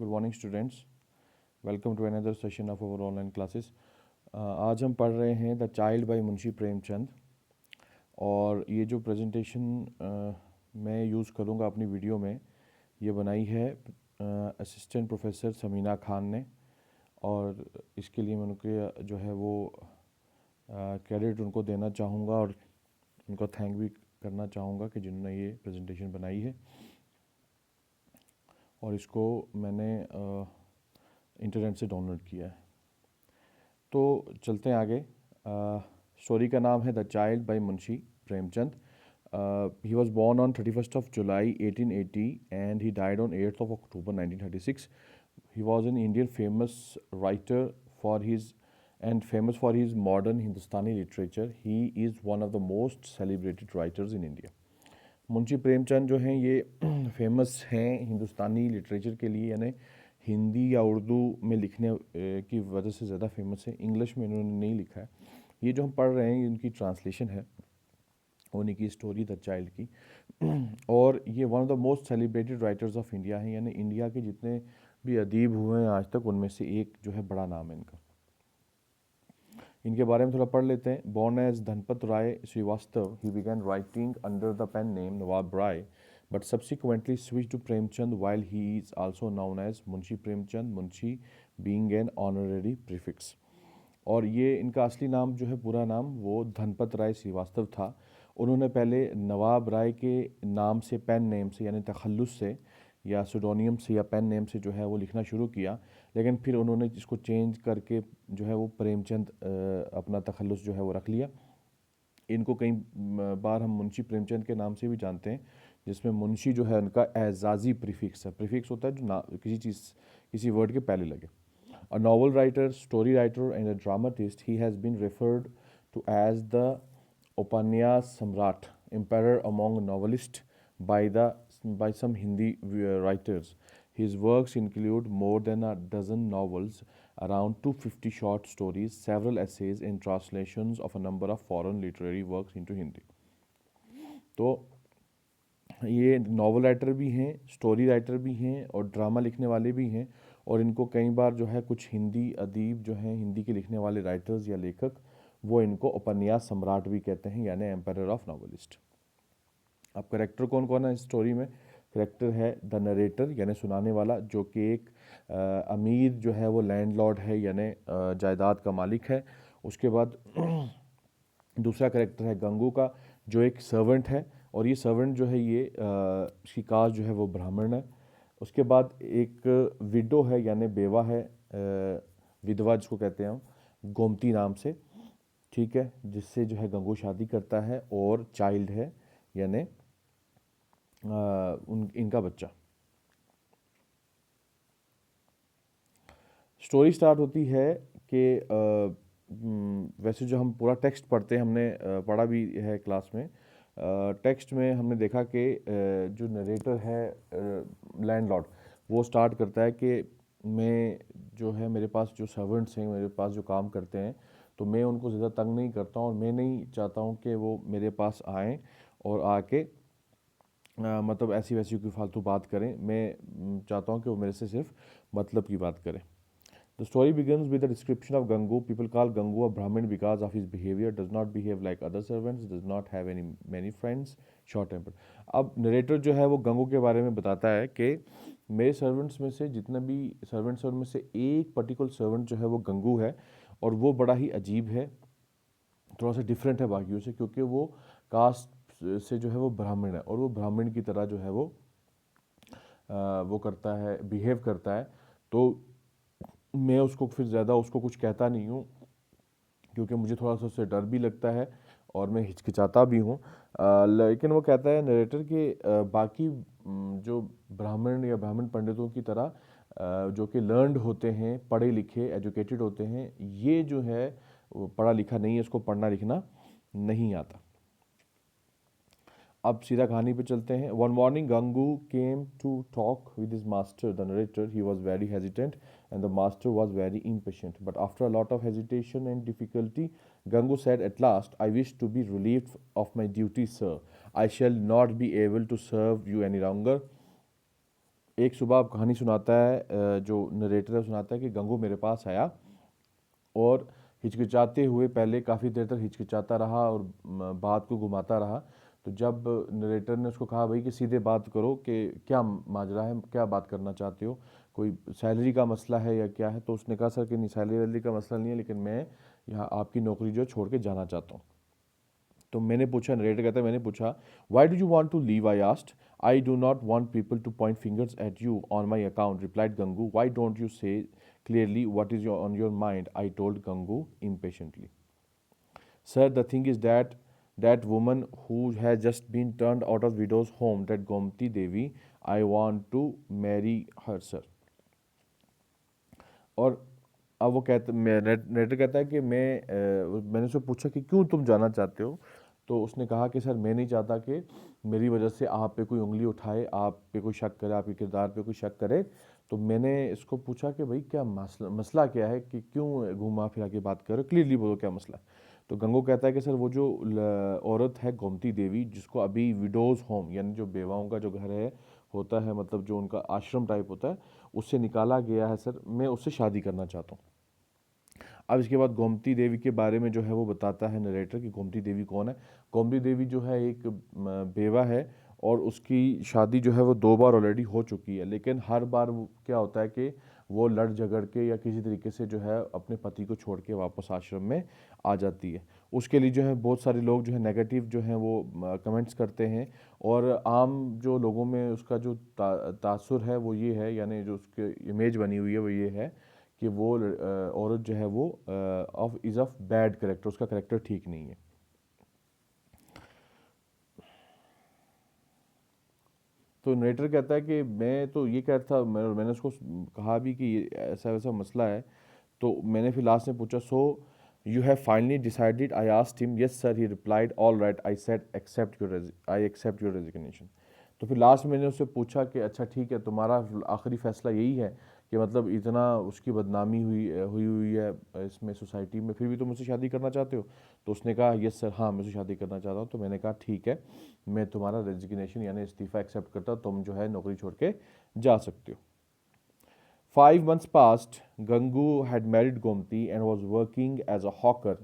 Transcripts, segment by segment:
Good morning students, welcome to another session of our online classes. आज हम पढ़ रहे हैं the child by Munshi Premchand. और ये जो प्रेजेंटेशन मैं यूज़ करूँगा अपनी वीडियो में, ये बनाई है असिस्टेंट प्रोफेसर समीना खान ने। और इसके लिए मैं उनके जो है वो क्रेडिट उनको देना चाहूँगा और उनको थैंक भी करना चाहूँगा कि जिन्होंने ये प्रेजेंटेशन बनाई है। और इसको मैंने इंटरनेट से डाउनलोड किया है। तो चलते हैं आगे। स्टोरी का नाम है the child by Munshi Premchand. He was born on 31st of July 1880 and he died on 8th of October 1936. He was an Indian famous writer for his famous for his modern Hindustani literature. He is one of the most celebrated writers in India. Munshi Premchand जो हैं ये famous हैं हिंदुस्तानी literature के लिए, यानी हिंदी या उर्दू में लिखने की वजह से ज़्यादा फेमस है। इंग्लिश में इन्होंने नहीं लिखा है। ये जो हम पढ़ रहे हैं इनकी ट्रांसलेशन है उन्हीं की स्टोरी द चाइल्ड की। और ये one of the most celebrated writers of India हैं, यानी इंडिया के जितने भी अदीब हुए हैं आज तक उनमें से एक जो है बड़ा नाम है इनका। इनके बारे में थोड़ा पढ़ लेते हैं। Born as Dhanpat Rai Srivastava, he began writing under the pen name Nawab Rai but subsequently switched to Premchand, while he is also known as Munshi Premchand, Munshi being an honorary prefix. और ये इनका असली नाम जो है पूरा नाम वो धनपत राय श्रीवास्तव था। उन्होंने पहले नवाब राय के नाम से, पेन नेम से यानी तखल्लुस से या सुडोनियम से या पेन नेम से जो है वो लिखना शुरू किया, लेकिन फिर उन्होंने इसको चेंज करके जो है वो प्रेमचंद अपना तखल्लुस जो है वो रख लिया। इनको कई बार हम मुंशी प्रेमचंद के नाम से भी जानते हैं, जिसमें मुंशी जो है उनका एजाजी प्रीफिक्स है। प्रीफिक्स होता है जो किसी चीज़ किसी वर्ड के पहले लगे। A novel writer, story writer and a dramatist, he has been referred to as the upanyas samrat, empire among novelist by some Hindi writers. His works include more than a dozen novels, around 250 short stories, several essays, and translations of a number of foreign literary works into Hindi. तो ये novel writer भी हैं, story writer भी हैं और drama लिखने वाले भी हैं। और इनको कई बार जो है कुछ हिंदी अदीब जो हैं, हिंदी के लिखने वाले राइटर्स या लेखक, वो इनको उपन्यास सम्राट भी कहते हैं, यानी एम्पायर ऑफ नॉवलिस्ट। अब करेक्टर कौन कौन है इस स्टोरी में? करेक्टर है द नरेटर यानी सुनाने वाला, जो कि एक अमीर जो है वो लैंडलॉर्ड है, यानी जायदाद का मालिक है। उसके बाद दूसरा करेक्टर है गंगू का, जो एक सर्वेंट है, और ये सर्वेंट जो है ये इसकी कास्ट जो है वो ब्राह्मण है। उसके बाद एक विडो है यानी बेवा है, विधवा जिसको कहते हैं हम, गोमती नाम से, ठीक है, जिससे जो है गंगू शादी करता है। और चाइल्ड है यानी इनका बच्चा। स्टोरी स्टार्ट होती है कि वैसे जो हम पूरा टेक्स्ट पढ़ते हैं, हमने पढ़ा भी है क्लास में। टेक्स्ट में हमने देखा कि जो नरेटर है लैंडलॉर्ड, वो स्टार्ट करता है कि मैं जो है मेरे पास जो सर्वेंट्स हैं, मेरे पास जो काम करते हैं, तो मैं उनको ज़्यादा तंग नहीं करता हूँ और मैं नहीं चाहता हूँ कि वो मेरे पास आएँ और आके मतलब ऐसी वैसी कोई फालतू बात करें। मैं चाहता हूँ कि वो मेरे से सिर्फ मतलब की बात करें। The story begins with a description of Gangu. People call Gangu a Brahmin because of his behavior. Does not behave like other servants. Does not have many friends. Short tempered. अब नरेटर जो है वो गंगू के बारे में बताता है कि मेरे सर्वेंट्स में से जितने भी सर्वेंट्स हैं उनमें से एक पर्टिकुलर सर्वेंट जो है वो गंगू है, और वो बड़ा ही अजीब है, थोड़ा सा डिफरेंट है बाकियों से, क्योंकि वो कास्ट से जो है वो ब्राह्मण है और वो ब्राह्मण की तरह जो है वो करता है, बिहेव करता है। तो मैं उसको फिर ज़्यादा उसको कुछ कहता नहीं हूँ, क्योंकि मुझे थोड़ा सा उससे डर भी लगता है और मैं हिचकिचाता भी हूँ। लेकिन वो कहता है नरेटर कि बाकी जो ब्राह्मण या ब्राह्मण पंडितों की तरह जो कि लर्नड होते हैं, पढ़े लिखे, एजुकेटेड होते हैं, ये जो है वो पढ़ा लिखा नहीं है, इसको पढ़ना लिखना नहीं आता। अब सीधा कहानी पे चलते हैं। One morning Gangu came to talk with his master the narrator. He was very hesitant and the master was very impatient. But after a lot of hesitation and difficulty, Gangu said at last, I wish to be relieved of my duty, sir. I shall not be able to serve you any longer. एक सुबह आप कहानी सुनाता है, जो narrator है सुनाता है कि गंगू मेरे पास आया और हिचकिचाते हुए पहले काफ़ी देर तक हिचकिचाता रहा और बात को घुमाता रहा। तो जब नरेटर ने उसको कहा भाई कि सीधे बात करो कि क्या माजरा है, क्या बात करना चाहते हो, कोई सैलरी का मसला है या क्या है, तो उसने कहा सर कि नहीं सैलरी वैलरी का मसला नहीं है, लेकिन मैं यहाँ आपकी नौकरी जो है छोड़ के जाना चाहता हूँ। तो मैंने पूछा, नरेटर कहता है मैंने पूछा, why do you want to leave, I asked. I do not want people to point fingers at you on my account, replied Gangu. Why don't you say clearly what is on your mind, I told Gangu impatiently. Sir, the thing is that woman who has just been turned out of widow's home, that Gomti Devi, I want to marry her, sir. और अब वो कहता, नेटर कहता है कि मैंने उससे पूछा कि क्यों तुम जाना चाहते हो। तो उसने कहा कि सर मैं नहीं चाहता कि मेरी वजह से आप पे कोई उंगली उठाए, आप पे कोई शक करे, आपके किरदार पे कोई शक करे। तो मैंने इसको पूछा कि भाई क्या मसला क्या है, कि क्यों घुमा फिरा के बात कर रहे हो, क्लियरली बोलो क्या मसला है। तो गंगू कहता है कि सर वो जो औरत है गोमती देवी, जिसको अभी विडोज़ होम यानी जो बेवाओं का जो घर है होता है, मतलब जो उनका आश्रम टाइप होता है, उससे निकाला गया है सर, मैं उससे शादी करना चाहता हूँ। अब इसके बाद गोमती देवी के बारे में जो है वो बताता है नरेटर कि गोमती देवी कौन है। गोमती देवी जो है एक बेवा है और उसकी शादी जो है वो 2 बार ऑलरेडी हो चुकी है, लेकिन हर बार क्या होता है कि वो लड़ झगड़ के या किसी तरीके से जो है अपने पति को छोड़ के वापस आश्रम में आ जाती है। उसके लिए जो है बहुत सारे लोग जो है नेगेटिव जो हैं वो कमेंट्स करते हैं, और आम जो लोगों में उसका जो तासुर है वो ये है, यानी जो उसकी इमेज बनी हुई है वो ये है कि वो औरत जो है वो of is of bad character, उसका करेक्टर ठीक नहीं है। तो नरेटर कहता है कि मैं तो ये कह रहा था, मैंने उसको कहा भी कि ये ऐसा वैसा मसला है। तो मैंने फिर लास्ट में पूछा, so you have finally decided, I asked him, yes sir, he replied, all right, I said I accept your resignation. तो फिर लास्ट में मैंने उससे पूछा कि अच्छा ठीक है, तुम्हारा आखिरी फैसला यही है कि मतलब इतना उसकी बदनामी हुई है इसमें सोसाइटी में, फिर भी तुम मुझसे शादी करना चाहते हो। तो उसने कहा यस सर, हाँ मैं उससे शादी करना चाहता हूँ। तो मैंने कहा ठीक है, मैं तुम्हारा रेजिग्नेशन यानी इस्तीफ़ा एक्सेप्ट करता हूँ, तुम जो है नौकरी छोड़ के जा सकते हो। 5 months passed. Gangu had married Gomti and was working as a hawker.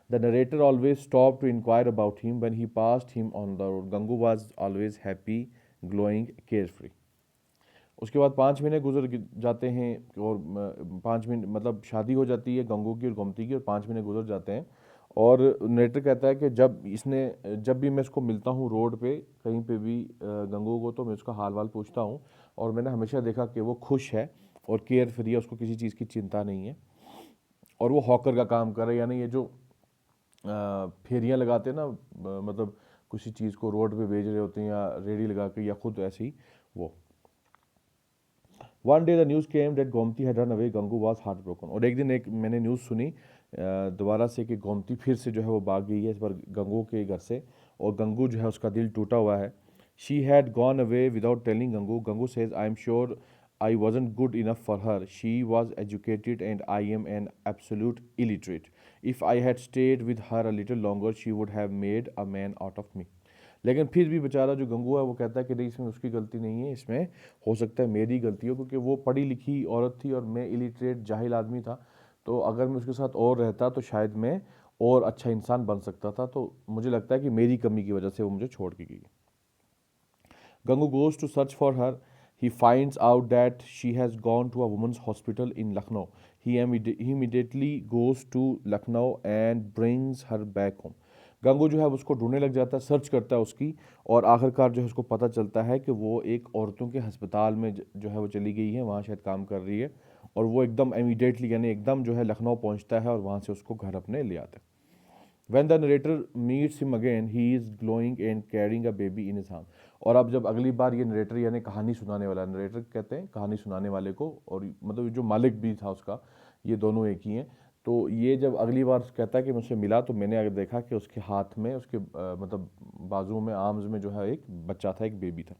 The narrator always stopped to inquire about him when he passed him on the road. Gangu was always happy, glowing, carefree. उसके बाद 5 महीने गुजर जाते हैं और 5 महीने मतलब शादी हो जाती है गंगू की और गोमती की, और 5 महीने गुजर जाते हैं। और नरेटर कहता है कि जब भी मैं इसको मिलता हूँ रोड पे कहीं पे भी गंगू को, तो मैं उसका हाल वाल पूछता हूँ, और मैंने हमेशा देखा कि वो खुश है और केयर फ्री है, उसको किसी चीज़ की चिंता नहीं है। और वो हॉकर का काम कर रहा है, यानी ये जो फेरियाँ लगाते हैं ना, मतलब किसी चीज़ को रोड पे बेच रहे होते हैं या रेडी लगा के या खुद ऐसे ही वो। One day the news came that Gomti had run away, Gangu was heart broken. और एक दिन एक मैंने न्यूज़ सुनी दोबारा से कि गोमती फिर से जो है वो भाग गई है, इस बार गंगू के घर से, और गंगू जो है उसका दिल टूटा हुआ है। She had gone away without telling Gangu. Gangu says, I am sure I wasn't good enough for her. She was educated and I am an absolute illiterate. If I had stayed with her a little longer, she would have made a man out of me. लेकिन फिर भी बेचारा जो गंगू है वो कहता है कि नहीं, इसमें उसकी गलती नहीं है, इसमें हो सकता है मेरी गलती हो, क्योंकि वो पढ़ी लिखी औरत थी और मैं इलिटरेट जाहिल आदमी था। तो अगर मैं उसके साथ और रहता तो शायद मैं और अच्छा इंसान बन सकता था। तो मुझे लगता है कि मेरी कमी की वजह से वो मुझे छोड़ के गई। Gangu goes to search for her. He finds out that she has gone to a women's hospital in Lucknow. He immediately goes to Lucknow and brings her back home. Gangu जो है उसको ढूंढने लग जाता है, सर्च करता है उसकी, और आखिरकार जो है उसको पता चलता है कि वो एक औरतों के अस्पताल में जो है वो चली गई है, वहाँ शायद काम कर रही है। और वो एकदम इमीडिएटली यानी एकदम जो है लखनऊ पहुँचता है और वहाँ से उसको घर अपने ले आता है। When the narrator meets him again, he is glowing and carrying a baby in his arm. और अब जब अगली बार ये नरेटर यानी कहानी सुनाने वाला, नरेटर कहते हैं कहानी सुनाने वाले को, और मतलब जो मालिक भी था उसका, ये दोनों एक ही हैं। तो ये जब अगली बार कहता है कि मुझसे मिला, तो मैंने अगर देखा कि उसके हाथ में, उसके मतलब बाजुओं में, आर्म्स में जो है एक बच्चा था, एक बेबी था।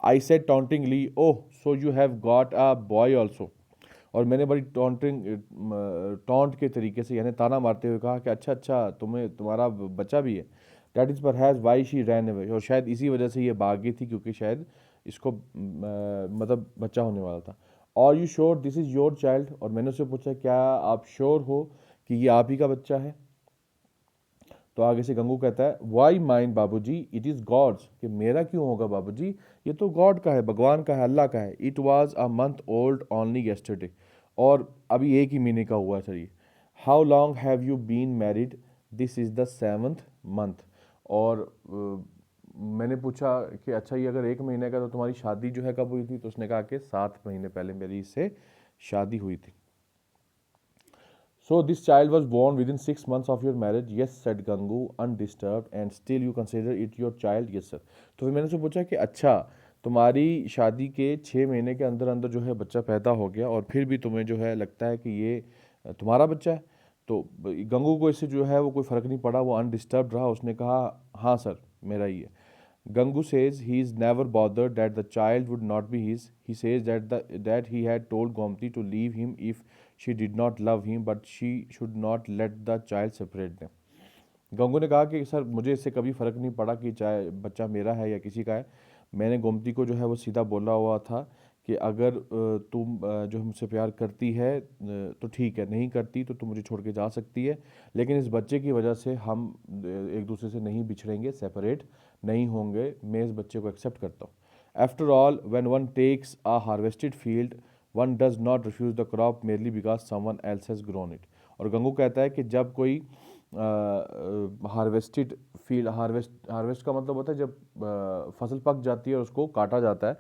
I said tauntingly, oh so you have got a boy also. और मैंने बड़ी टॉन्ट के तरीके से यानी ताना मारते हुए कहा कि अच्छा अच्छा, तुम्हारा बच्चा भी है। डैट इज़ पर has why she ran away. और शायद इसी वजह से ये भाग गई थी, क्योंकि शायद इसको मतलब बच्चा होने वाला था। Are you sure this is your child, और मैंने उससे पूछा क्या आप श्योर हो कि ये आप ही का बच्चा है। तो आगे से गंगू कहता है वाई माइन बाबूजी, इट इज़ गॉड्स, कि मेरा क्यों होगा बाबूजी, ये तो गॉड का है, भगवान का है, अल्लाह का है। It was a month old only yesterday, और अभी एक ही महीने का हुआ है सर ये। How long have you been married, this is the 7th month. और मैंने पूछा कि अच्छा ये अगर एक महीने का तो तुम्हारी शादी जो है कब हुई थी, तो उसने कहा कि 7 महीने पहले मेरी इससे शादी हुई थी। So this child was born within 6 months of your marriage. Yes, said Gangu, undisturbed. And still you consider it your child? Yes, sir. तो फिर मैंने उससे पूछा कि अच्छा तुम्हारी शादी के 6 महीने के अंदर अंदर जो है बच्चा पैदा हो गया, और फिर भी तुम्हें जो है लगता है कि ये तुम्हारा बच्चा है। तो गंगू को इससे जो है वो कोई फ़र्क नहीं पड़ा, वो अनडिस्टर्ब रहा। उसने कहा हाँ सर मेरा ही है। Gangu says he is never bothered that the child would not be his. He says that he had told Gomti to leave him if she did not love him, but she should not let the child separate them. Gangu ने कहा कि sir मुझे इससे कभी फ़र्क नहीं पड़ा कि चाहे बच्चा मेरा है या किसी का है। मैंने गोमती को जो है वो सीधा बोला हुआ था कि अगर तुम जो है मुझसे प्यार करती है तो ठीक है, नहीं करती तो तुम मुझे छोड़ के जा सकती है, लेकिन इस बच्चे की वजह से हम एक दूसरे से नहीं बिछड़ेंगे, सेपरेट नहीं होंगे। मैं इस बच्चे को एक्सेप्ट करता हूँ। After all when one takes a harvested field one does not refuse the crop merely because someone else has grown it. और गंगू कहता है कि जब कोई हार्वेस्टेड फील्ड, हार्वेस्ट का मतलब होता है जब फसल पक जाती है और उसको काटा जाता है,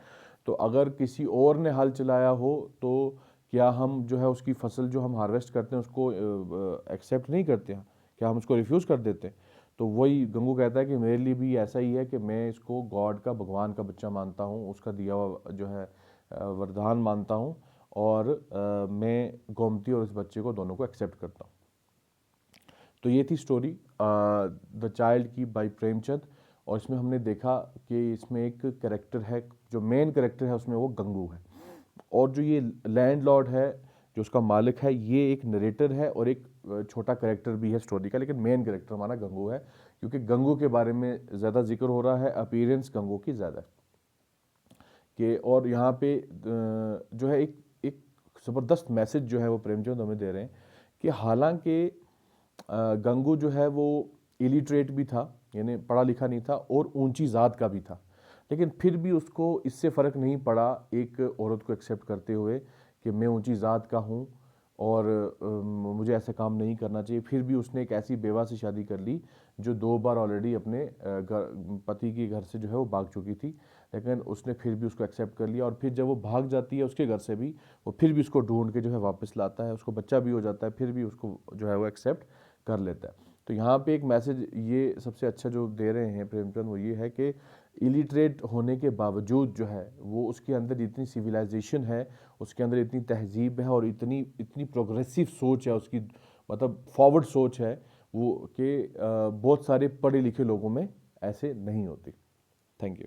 तो अगर किसी और ने हल चलाया हो तो क्या हम जो है उसकी फसल जो हम हार्वेस्ट करते हैं उसको एक्सेप्ट नहीं करते हैं, क्या हम उसको रिफ्यूज़ कर देते हैं। तो वही गंगू कहता है कि मेरे लिए भी ऐसा ही है कि मैं इसको गॉड का, भगवान का बच्चा मानता हूँ, उसका दिया हुआ जो है वरदान मानता हूँ, और मैं गोमती और इस बच्चे को दोनों को एक्सेप्ट करता हूँ। तो ये थी स्टोरी द चाइल्ड की बाय प्रेमचंद। और इसमें हमने देखा कि इसमें एक कैरेक्टर है, जो मेन कैरेक्टर है उसमें वो गंगू है, और जो ये लैंडलॉर्ड है, जो उसका मालिक है, ये एक नरेटर है और एक छोटा कैरेक्टर भी है स्टोरी का, लेकिन मेन कैरेक्टर हमारा गंगू है, क्योंकि गंगू के बारे में ज़्यादा जिक्र हो रहा है, अपीयरेंस गंगू की ज़्यादा है कि। और यहाँ पे जो है एक एक ज़बरदस्त मैसेज जो है वो प्रेमचंद हमें दे रहे हैं कि हालांकि गंगू जो है वो इलिटरेट भी था, यानी पढ़ा लिखा नहीं था, और ऊंची ज़ात का भी था, लेकिन फिर भी उसको इससे फ़र्क नहीं पड़ा एक औरत को एक्सेप्ट करते हुए कि मैं ऊंची ज़ात का हूँ और मुझे ऐसा काम नहीं करना चाहिए। फिर भी उसने एक ऐसी बेवा से शादी कर ली जो 2 बार ऑलरेडी अपने पति के घर से जो है वो भाग चुकी थी, लेकिन उसने फिर भी उसको एक्सेप्ट कर लिया। और फिर जब वो भाग जाती है उसके घर से भी, वो फिर भी उसको ढूंढ के जो है वापस लाता है, उसको बच्चा भी हो जाता है, फिर भी उसको जो है वो एक्सेप्ट कर लेता है। तो यहाँ पे एक मैसेज ये सबसे अच्छा जो दे रहे हैं प्रेमचंद, वो ये है कि इलिटरेट होने के बावजूद जो है वो उसके अंदर इतनी सिविलाइजेशन है, उसके अंदर इतनी तहजीब है, और इतनी इतनी प्रोग्रेसिव सोच है उसकी, मतलब फॉरवर्ड सोच है वो, कि बहुत सारे पढ़े लिखे लोगों में ऐसे नहीं होती। Thank you.